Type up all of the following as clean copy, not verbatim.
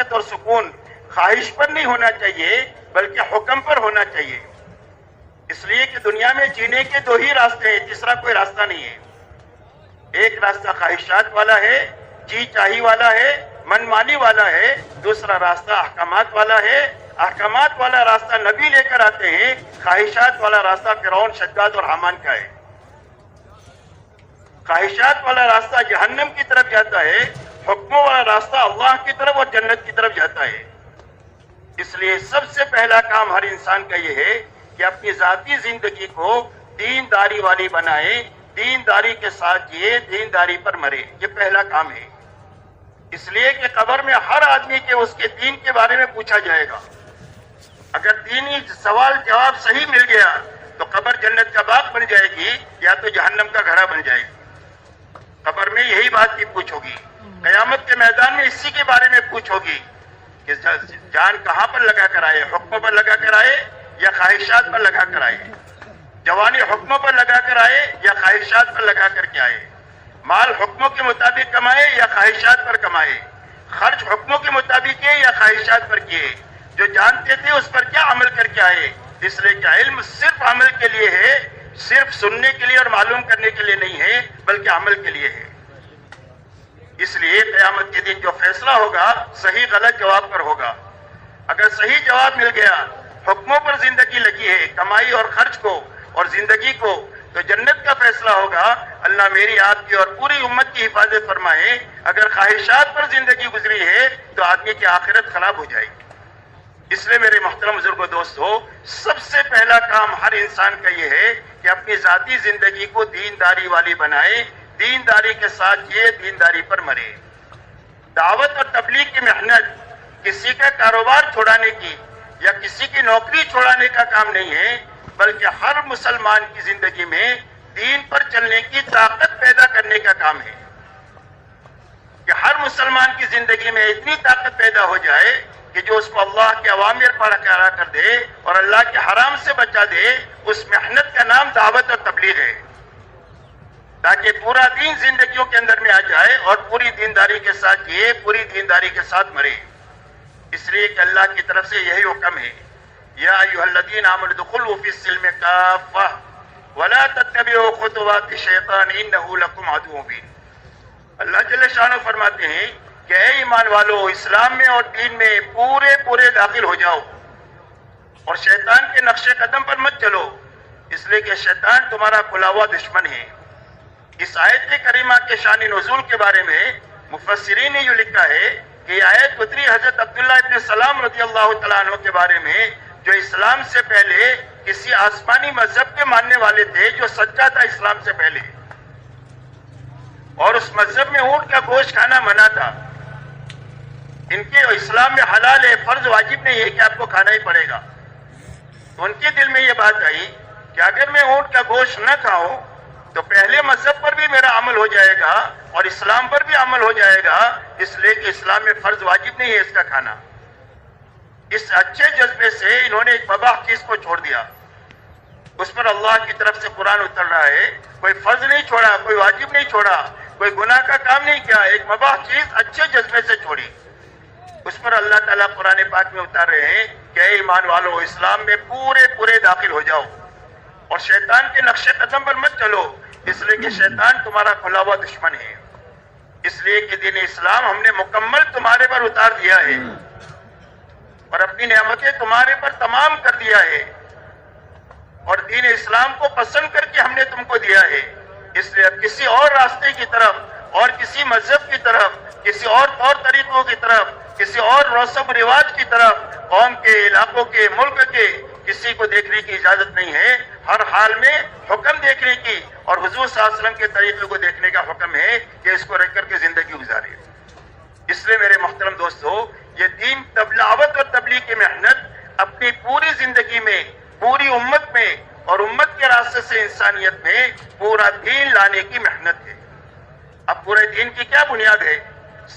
لذت اور سکون خواہش پر نہیں ہونا چاہیے بلکہ حکم پر ہونا چاہیے، اس لیے کہ دنیا میں جینے کے دو ہی راستے ہیں، تیسرا کوئی راستہ نہیں ہے۔ ایک راستہ خواہشات والا ہے، جی چاہی والا ہے، من مانی والا ہے، دوسرا راستہ احکامات والا ہے۔ احکامات والا راستہ نبی لے کر آتے ہیں، خواہشات والا راستہ فرعون، شداد اور حامان کا ہے۔ خواہشات والا راستہ جہنم کی طرف جاتا ہے، حکموں والا راستہ اللہ کی طرف اور جنت کی طرف جاتا ہے۔ اس لیے سب سے پہلا کام ہر انسان کا یہ ہے کہ اپنی ذاتی زندگی کو دینداری والی بنائے، دینداری کے ساتھ جیے، دینداری پر مرے، یہ پہلا کام ہے۔ اس لیے کہ قبر میں ہر آدمی کے اس کے دین کے بارے میں پوچھا جائے گا۔ اگر دینی سوال جواب صحیح مل گیا تو قبر جنت کا باغ بن جائے گی یا تو جہنم کا گھڑا بن جائے گی۔ قبر میں یہی بات کی پوچھ ہوگی، قیامت کے میدان میں اسی کے بارے میں پوچھ ہوگی کہ جان کہاں پر لگا کر آئے، حکموں پر لگا کر آئے یا خواہشات پر لگا کر آئے، جوانی حکموں پر لگا کر آئے یا خواہشات پر لگا کر کے آئے، مال حکموں کے مطابق کمائے یا خواہشات پر کمائے، خرچ حکموں کے مطابق کیے یا خواہشات پر کیے، جو جانتے تھے اس پر کیا عمل کر کے آئے۔ اس لیے کہ علم صرف عمل کے لیے ہے، صرف سننے کے لیے اور معلوم کرنے کے لیے نہیں ہے بلکہ عمل کے لیے ہے۔ اس لیے قیامت کے دن جو فیصلہ ہوگا صحیح غلط جواب پر ہوگا۔ اگر صحیح جواب مل گیا، حکموں پر زندگی لگی ہے، کمائی اور خرچ کو اور زندگی کو، تو جنت کا فیصلہ ہوگا۔ اللہ میری، آپ کی اور پوری امت کی حفاظت فرمائے۔ اگر خواہشات پر زندگی گزری ہے تو آدمی کی آخرت خراب ہو جائے گی۔ اس لیے میرے محترم بزرگوں دوستو، سب سے پہلا کام ہر انسان کا یہ ہے کہ اپنی ذاتی زندگی کو دینداری والی بنائے، دینداری کے ساتھ جیے، دینداری پر مرے۔ دعوت اور تبلیغ کی محنت کسی کا کاروبار چھوڑانے کی یا کسی کی نوکری چھوڑانے کا کام نہیں ہے، بلکہ ہر مسلمان کی زندگی میں دین پر چلنے کی طاقت پیدا کرنے کا کام ہے کہ ہر مسلمان کی زندگی میں اتنی طاقت پیدا ہو جائے کہ جو اس کو اللہ کے اوامر پر کرا کر دے اور اللہ کے حرام سے بچا دے۔ اس محنت کا نام دعوت اور تبلیغ ہے، تاکہ پورا دین زندگیوں کے اندر میں آ جائے اور پوری دینداری کے ساتھ جیے، پوری دینداری کے ساتھ مرے۔ اس لیے کہ اللہ کی طرف سے یہی حکم ہے، یا ایھا الذین آمنوا ادخلوا فی السلم کافۃ ولا تتبعوا خطوات الشیطان انہ لکم عدو مبین۔ اللہ جل شانہ فرماتے ہیں کہ اے ایمان والو، اسلام میں اور دین میں پورے داخل ہو جاؤ اور شیطان کے نقش قدم پر مت چلو، اس لیے کہ شیطان تمہارا کھلا ہوا دشمن ہے۔ اس آیت کریمہ کے شان نزول کے بارے میں مفسرین نے یہ لکھا ہے کہ یہ آیت اتری حضرت عبداللہ ابن سلام رضی اللہ تعالیٰ عنہ کے بارے میں، جو اسلام سے پہلے کسی آسمانی مذہب کے ماننے والے تھے، جو سچا تھا اسلام سے پہلے، اور اس مذہب میں اونٹ کا گوشت کھانا منع تھا۔ ان کے اسلام میں حلال ہے، فرض واجب نہیں ہے کہ آپ کو کھانا ہی پڑے گا۔ تو ان کے دل میں یہ بات آئی کہ اگر میں اونٹ کا گوشت نہ کھاؤں تو پہلے مذہب پر بھی میرا عمل ہو جائے گا اور اسلام پر بھی عمل ہو جائے گا، اس لیے کہ اسلام میں فرض واجب نہیں ہے اس کا کھانا۔ اس اچھے جذبے سے انہوں نے ایک مباح چیز کو چھوڑ دیا، اس پر اللہ کی طرف سے قرآن اتر رہا ہے، کوئی فرض نہیں چھوڑا، کوئی واجب نہیں چھوڑا، کوئی گناہ کا کام نہیں کیا، ایک مباح چیز اچھے جذبے سے چھوڑی۔ اس پر اللہ تعالیٰ قرآن پاک میں اتار رہے ہیں کہ اے ایمان والو، اسلام میں پورے داخل ہو جاؤ اور شیطان کے نقش قدم پر مت چلو، اس لیے کہ شیطان تمہارا کھلا ہوا دشمن ہے۔ اس لیے کہ دین اسلام ہم نے مکمل تمہارے پر اتار دیا ہے اور اپنی نعمتیں تمہارے پر تمام کر دیا ہے، اور دین اسلام کو پسند کر کے ہم نے تم کو دیا ہے۔ اس لیے اب کسی اور راستے کی طرف اور کسی مذہب کی طرف، کسی اور طور طریقوں کی طرف، کسی اور رسم و رواج کی طرف قوم کے، علاقوں کے، ملک کے کسی کو دیکھنے کی اجازت نہیں ہے۔ ہر حال میں حکم دیکھنے کی اور حضور صلی اللہ علیہ وسلم کے طریقے کو دیکھنے کا حکم ہے کہ اس کو رکھ کر کے زندگی گزارے۔ اس لیے میرے محترم دوستو، یہ دین دعوت اور تبلیغ کی محنت اپنی پوری زندگی میں، پوری امت میں اور امت کے راستے سے انسانیت میں پورا دین لانے کی محنت ہے۔ اب پورے دین کی کیا بنیاد ہے؟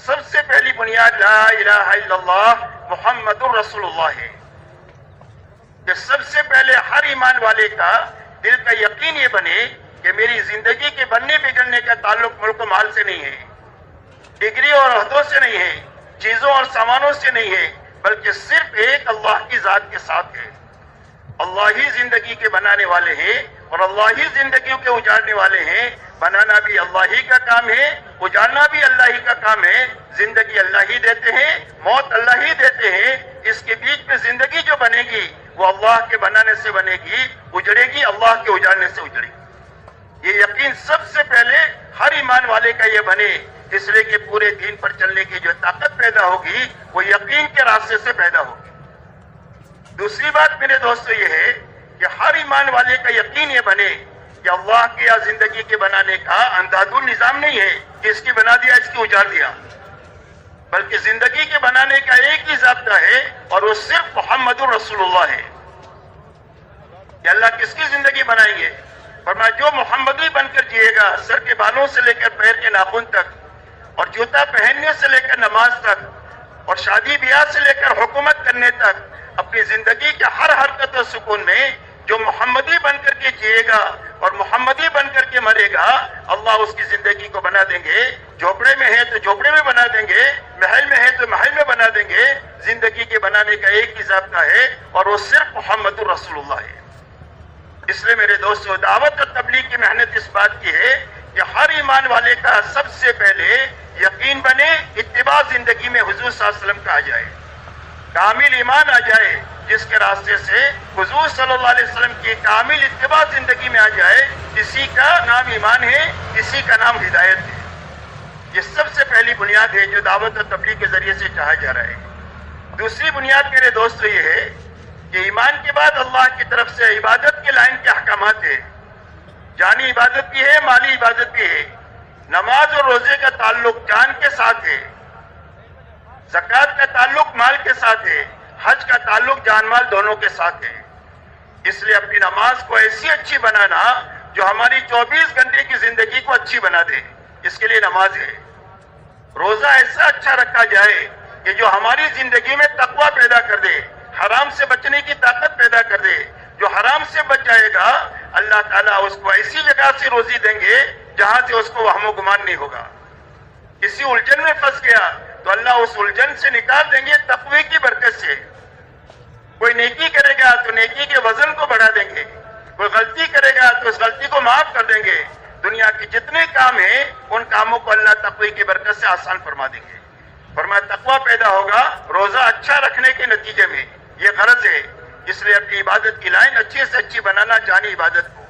سب سے پہلی بنیاد لا الہ الا اللہ محمد الرسول اللہ ہے، کہ سب سے پہلے ہر ایمان والے کا دل کا یقین یہ بنے کہ میری زندگی کے بننے بگڑنے کا تعلق ملک و مال سے نہیں ہے، ڈگری اور عہدوں سے نہیں ہے، چیزوں اور سامانوں سے نہیں ہے، بلکہ صرف ایک اللہ کی ذات کے ساتھ ہے۔ اللہ ہی زندگی کے بنانے والے ہیں اور اللہ ہی زندگیوں کے اجاڑنے والے ہیں۔ بنانا بھی اللہ ہی کا کام ہے، اجاڑنا بھی اللہ ہی کا کام ہے۔ زندگی اللہ ہی دیتے ہیں، موت اللہ ہی دیتے ہیں۔ اس کے بیچ میں زندگی جو بنے گی وہ اللہ کے بنانے سے بنے گی، اجڑے گی اللہ کے اجاڑنے سے اجڑے گی۔ یہ یقین سب سے پہلے ہر ایمان والے کا یہ بنے، اس لیے کہ پورے دین پر چلنے کی جو طاقت پیدا ہوگی وہ یقین کے راستے سے پیدا ہوگی۔ دوسری بات میرے دوستو یہ ہے کہ ہر ایمان والے کا یقین یہ بنے کہ اللہ کے یا زندگی کے بنانے کا انداز النظام نہیں ہے کہ اس کی بنا دیا، اس کی اجاڑ دیا، بلکہ زندگی کے بنانے کا ایک ہی ضابطہ ہے اور وہ صرف محمد رسول اللہ ہے۔ کہ اللہ کس کی زندگی بنائیں گے؟ فرمایا جو محمدی بن کر جیے گا، سر کے بالوں سے لے کر پیر کے ناخن تک، اور جوتا پہننے سے لے کر نماز تک، اور شادی بیاہ سے لے کر حکومت کرنے تک، اپنی زندگی کے ہر حرکت و سکون میں جو محمدی بن کر کے جیے گا اور محمدی بن کر کے مرے گا، اللہ اس کی زندگی کو بنا دیں گے۔ جھوپڑے میں ہے تو جھوپڑے میں بنا دیں گے، محل میں ہے تو محل میں بنا دیں گے۔ زندگی کے بنانے کا ایک ہی ضابطہ ہے اور وہ صرف محمد رسول اللہ ہے۔ اس لیے میرے دوستو، دعوت اور تبلیغ کی محنت اس بات کی ہے کہ ہر ایمان والے کا سب سے پہلے یقین بنے، اتباع زندگی میں حضور صلی اللہ علیہ وسلم کا آ جائے، کامل ایمان آ جائے، جس کے راستے سے حضور صلی اللہ علیہ وسلم کی کامل اتباع زندگی میں آ جائے۔ کسی کا نام ایمان ہے، کسی کا نام ہدایت ہے۔ یہ سب سے پہلی بنیاد ہے جو دعوت اور تبلیغ کے ذریعے سے چاہا جا رہا ہے۔ دوسری بنیاد میرے دوستو یہ ہے کہ ایمان کے بعد اللہ کی طرف سے عبادت کے لائن کے احکامات ہیں۔ جانی عبادت بھی ہے، مالی عبادت بھی ہے۔ نماز اور روزے کا تعلق جان کے ساتھ ہے، زکوٰۃ کا تعلق مال کے ساتھ ہے، حج کا تعلق جان مال دونوں کے ساتھ ہے۔ اس لیے اپنی نماز کو ایسی اچھی بنانا جو ہماری 24 گھنٹے کی زندگی کو اچھی بنا دے، اس کے لیے نماز ہے۔ روزہ ایسا اچھا رکھا جائے کہ جو ہماری زندگی میں تقویٰ پیدا کر دے، حرام سے بچنے کی طاقت پیدا کر دے۔ جو حرام سے بچ جائے گا، اللہ تعالیٰ اس کو ایسی جگہ سے روزی دیں گے جہاں سے اس کو وہم و گمان نہیں ہوگا۔ کسی الجھن میں پھنس گیا تو اللہ اس الجھن سے نکال دیں گے تقوی کی برکت سے۔ کوئی نیکی کرے گا تو نیکی کے وزن کو بڑھا دیں گے، کوئی غلطی کرے گا تو اس غلطی کو معاف کر دیں گے۔ دنیا کے جتنے کام ہیں ان کاموں کو اللہ تقوی کی برکت سے آسان فرما دیں گے۔ فرمایا تقوی پیدا ہوگا روزہ اچھا رکھنے کے نتیجے میں، یہ غرض ہے۔ اس لیے اپنی عبادت کی لائن اچھی سے اچھی بنانا، جانی عبادت کو۔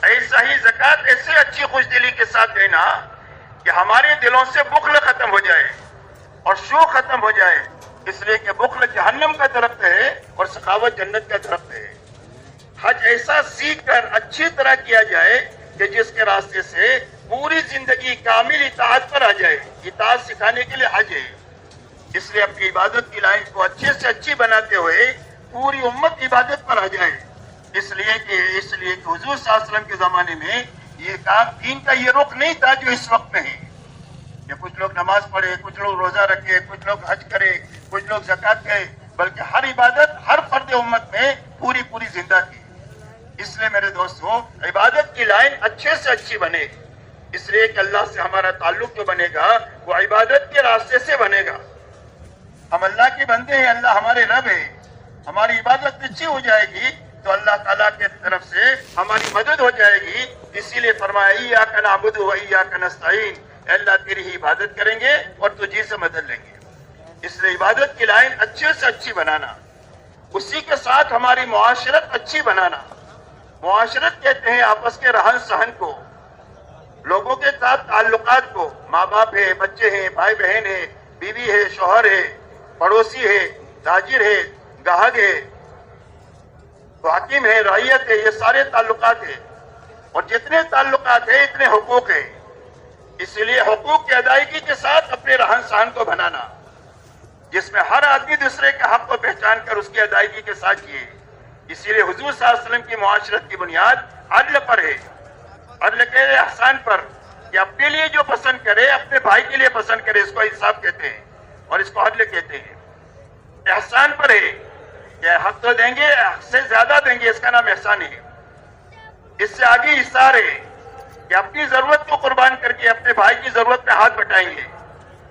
ایسا ہی زکوٰۃ ایسے اچھی خوش دلی کے ساتھ دینا کہ ہمارے دلوں سے بخل ختم ہو جائے اور شوق ختم ہو جائے۔ اس لیے کہ بخل جہنم کا درخت ہے اور سخاوت جنت کا درخت ہے۔ حج ایسا سیکھ کر اچھی طرح کیا جائے کہ جس کے راستے سے پوری زندگی کامل اطاعت پر آ جائے۔ اطاعت سکھانے کے لیے حج ہے۔ اس لیے اپنی عبادت کی لائن کو اچھے سے اچھی بناتے ہوئے پوری امت عبادت پر آ جائے۔ اس لیے کہ حضور صلی اللہ علیہ وسلم کے زمانے میں یہ کام دین کا یہ رخ نہیں تھا جو اس وقت میں ہے کہ کچھ لوگ نماز پڑھے، کچھ لوگ روزہ رکھے، کچھ لوگ حج کرے، کچھ لوگ زکوٰۃ کرے، بلکہ ہر عبادت ہر فرد امت میں پوری زندہ تھی۔ اس لیے میرے دوستو، عبادت کی لائن اچھے سے اچھی بنے، اس لیے کہ اللہ سے ہمارا تعلق جو بنے گا وہ عبادت کے راستے سے بنے گا۔ ہم اللہ کے بندے ہیں، اللہ ہمارے رب ہے، ہماری عبادت اچھی ہو جائے گی تو اللہ تعالیٰ کی طرف سے ہماری مدد ہو جائے گی۔ اسی لیے فرمایا ایاک نعبد و ایاک نستعین، اے اللہ تیری ہی عبادت کریں گے اور تجھی سے مدد لیں گے۔ اس لیے عبادت کی لائن اچھے سے اچھی بنانا، اسی کے ساتھ ہماری معاشرت اچھی بنانا۔ معاشرت کہتے ہیں آپس کے رہن سہن کو، لوگوں کے ساتھ تعلقات کو، ماں باپ ہے، بچے ہیں، بھائی بہن ہے، بیوی ہے، شوہر ہے، پڑوسی ہے، تاجر ہے، گاہک ہے، حاکم ہے، رعیت ہے، یہ سارے تعلقات ہیں۔ اور جتنے تعلقات ہیں اتنے حقوق ہیں۔ اس لیے حقوق کی ادائیگی کے ساتھ اپنے رہن سہن کو بنانا، جس میں ہر آدمی دوسرے کے حق کو پہچان کر اس کی ادائیگی کے ساتھ کیے۔ اسی لیے حضور صلی اللہ علیہ وسلم کی معاشرت کی بنیاد عدل پر ہے، عدل کے احسان پر، کہ اپنے لیے جو پسند کرے اپنے بھائی کے لیے پسند کرے، اس کو انصاف کہتے ہیں اور اس کو عدل کہتے ہیں۔ احسان پر ہے کہ حق تو دیں گے، حق سے زیادہ دیں گے، اس کا نام احسان ہے۔ اس سے آگے احسان ہے کہ اپنی ضرورت کو قربان کر کے اپنے بھائی کی ضرورت پہ ہاتھ بٹائیں گے۔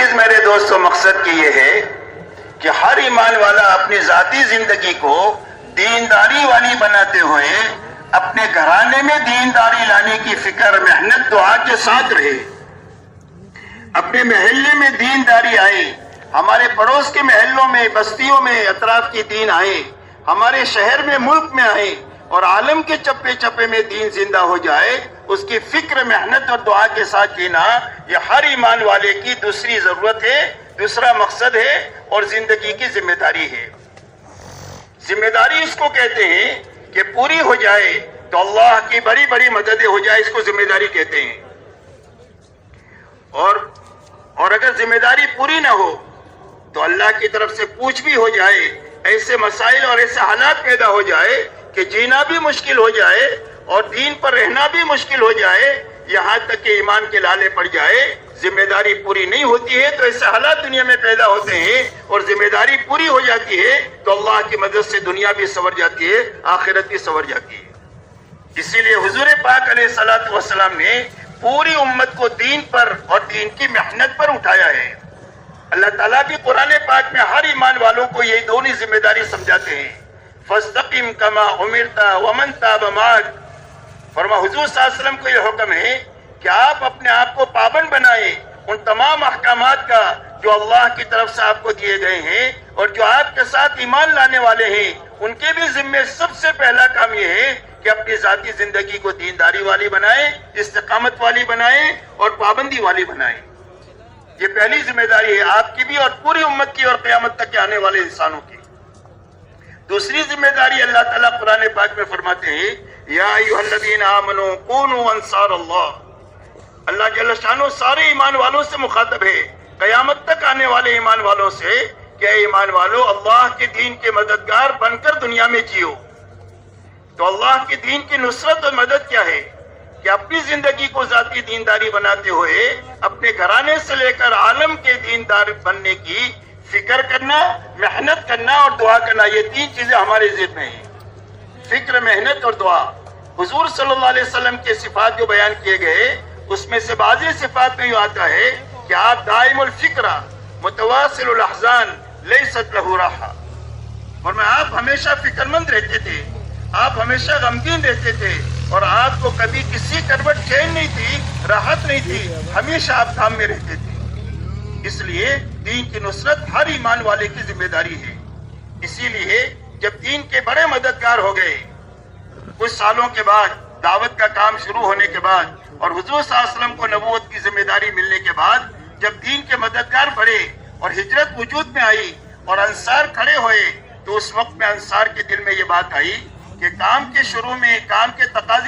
چیز میرے دوستوں مقصد کی یہ ہے کہ ہر ایمان والا اپنی ذاتی زندگی کو دینداری والی بناتے ہوئے اپنے گھرانے میں دینداری لانے کی فکر محنت دعا کے ساتھ رہے، اپنے محلے میں دینداری آئے، ہمارے پڑوس کے محلوں میں بستیوں میں اطراف کی دین آئے، ہمارے شہر میں ملک میں آئے اور عالم کے چپے چپے میں دین زندہ ہو جائے، اس کی فکر محنت اور دعا کے ساتھ جینا یہ ہر ایمان والے کی دوسری ضرورت ہے، دوسرا مقصد ہے اور زندگی کی ذمہ داری ہے۔ ذمہ داری اس کو کہتے ہیں کہ پوری ہو جائے تو اللہ کی بڑی بڑی مددیں ہو جائے، اس کو ذمہ داری کہتے ہیں۔ اور اگر ذمہ داری پوری نہ ہو تو اللہ کی طرف سے پوچھ بھی ہو جائے، ایسے مسائل اور ایسے حالات پیدا ہو جائے کہ جینا بھی مشکل ہو جائے اور دین پر رہنا بھی مشکل ہو جائے، یہاں تک کہ ایمان کے لالے پڑ جائے، ذمہ داری پوری نہیں ہوتی ہے تو ایسے حالات دنیا میں پیدا ہوتے ہیں، اور ذمہ داری پوری ہو جاتی ہے تو اللہ کی مدد سے دنیا بھی سنور جاتی ہے، آخرت بھی سنور جاتی ہے۔ اسی لیے حضور پاک علیہ الصلوۃ والسلام نے پوری امت کو دین پر اور دین کی محنت پر اٹھایا ہے۔ اللہ تعالیٰ بھی قرآن پاک میں ہر ایمان والوں کو یہ دونوں ذمہ داری سمجھاتے ہیں، فاستقم کما امرت ومن تاب معک۔ فرما حضور صلی اللہ علیہ وسلم کو یہ حکم ہے کہ آپ اپنے آپ کو پابند بنائیں ان تمام احکامات کا جو اللہ کی طرف سے آپ کو دیے گئے ہیں، اور جو آپ کے ساتھ ایمان لانے والے ہیں ان کے بھی ذمے سب سے پہلا کام یہ ہے کہ اپنی ذاتی زندگی کو دینداری والی بنائیں، استقامت والی بنائیں اور پابندی والی بنائیں۔ یہ پہلی ذمہ داری ہے آپ کی بھی اور پوری امت کی اور قیامت تک کے آنے والے انسانوں کی۔ دوسری ذمہ داری اللہ تعالیٰ قرآن پاک میں فرماتے ہیں، یا ایھا الذین آمنوا کونوا انصار اللہ۔ اللہ جل شانہ سارے ایمان والوں سے مخاطب ہے، قیامت تک آنے والے ایمان والوں سے کہ اے ایمان والو، اللہ کے دین کے مددگار بن کر دنیا میں جیو۔ تو اللہ کے دین کی نصرت اور مدد کیا ہے کہ اپنی زندگی کو ذاتی دینداری بناتے ہوئے اپنے گھرانے سے لے کر عالم کے دیندار بننے کی فکر کرنا، محنت کرنا اور دعا کرنا، یہ تین چیزیں ہمارے ذہن میں ہیں، فکر، محنت اور دعا۔ حضور صلی اللہ علیہ وسلم کے صفات جو بیان کیے گئے اس میں سے بعض صفات میں یہ آتا ہے کہ آپ دائم الفکر متواصل الاحزان لیست لہ راحہ، اور آپ ہمیشہ فکر مند رہتے تھے، آپ ہمیشہ غمگین رہتے تھے اور آپ کو کبھی کسی کروٹ چین نہیں تھی، راحت نہیں تھی، ہمیشہ آپ کام میں رہتے تھے۔ اس لیے دین کی نصرت ہر ایمان والے کی ذمہ داری ہے۔ اسی لیے جب دین کے بڑے مددگار ہو گئے، کچھ سالوں کے بعد دعوت کا کام شروع ہونے کے بعد اور حضور صلی اللہ علیہ وسلم کو نبوت کی ذمہ داری ملنے کے بعد جب دین کے مددگار بڑھے اور ہجرت وجود میں آئی اور انصار کھڑے ہوئے، تو اس وقت میں انصار کے دل میں یہ بات آئی کہ کام کے شروع میں کام کے تقاضے